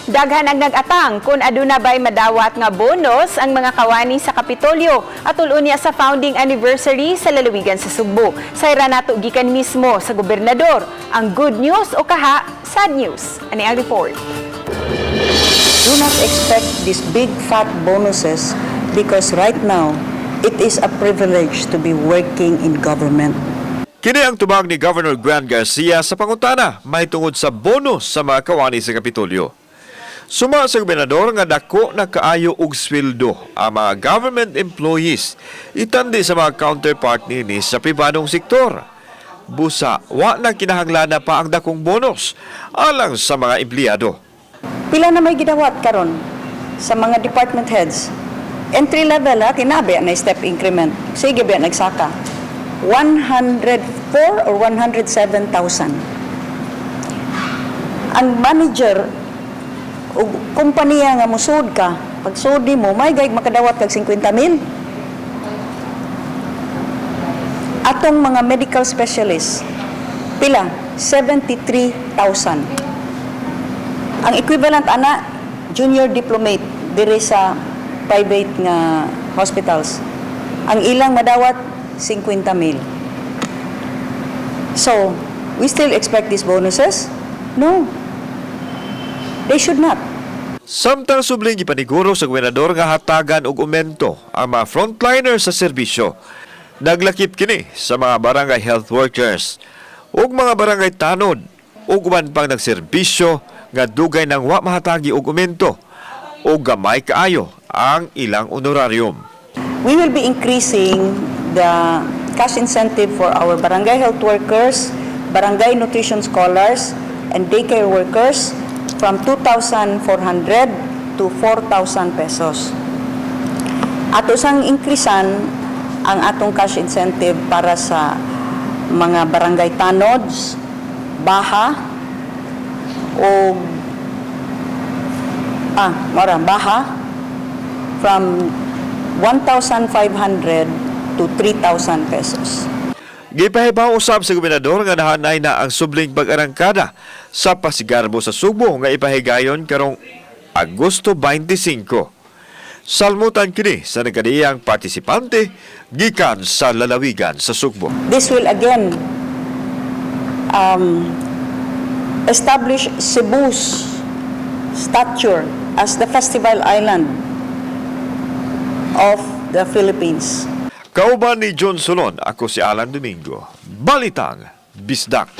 Daghan ang nag-atang kung aduna ba'y madawat nga bonus ang mga kawani sa Kapitolyo at unya sa founding anniversary sa lalawigan sa Sugbo. Sayra nato gikan mismo sa gobernador. Ang good news o kaha, sad news. Ani ang report. Do not expect these big fat bonuses because right now it is a privilege to be working in government. Kini ang tubag ni Governor Grant Garcia sa pangutana mahitungod sa bonus sa mga kawani sa Kapitolyo. Suma sa gobernador nga dako na kaayo og sweldo ang mga government employees itandi sa mga counterpart nini sa pribadong sektor. Busa, wa na kinahanglan pa ang dakong bonus alang sa mga empleyado. Pila na may gidawat karon sa mga department heads. Entry level kinabi na step increment. Sige ba nagsaka. 104 or 107,000. Ang manager o kumpanya nga musud ka, pag sudi mo, may gayg makadawat kag 50,000. Atong mga medical specialists, pila? 73,000. Ang equivalent ana, junior diplomate diri sa private nga hospitals. Ang ilang madawat 50,000. So, we still expect these bonuses? No. They should not. Samtang subling gipaniguro sa gobernador nga hatagan og aumento ang mga frontliner sa serbisyo. Naglakip kini sa mga barangay health workers ug mga barangay tanod ug uban pang nagserbisyo nga dugay nang wa mahatagi og aumento o gamay kaayo ang ilang honorarium. We will be increasing the cash incentive for our barangay health workers, barangay nutrition scholars, and daycare workers from 2,400 to 4,000 pesos. Ato sang increasan ang atong cash incentive para sa mga barangay tanods, baha, o baha from 1,500 to 3,000 pesos. Gipahibaw usab sa gobernador nga nahanay na ang subling pag-arangkada sa Pasigarbo sa Sugbo nga ipahigayon karong Agosto 25. Salmutan kini sa nagkadiyang partisipante gikan sa lalawigan sa Sugbo. This will again establish Cebu's stature as the festival island of the Philippines. Kauban ni John Solon, ako si Alan Domingo. Balitang Bisdak.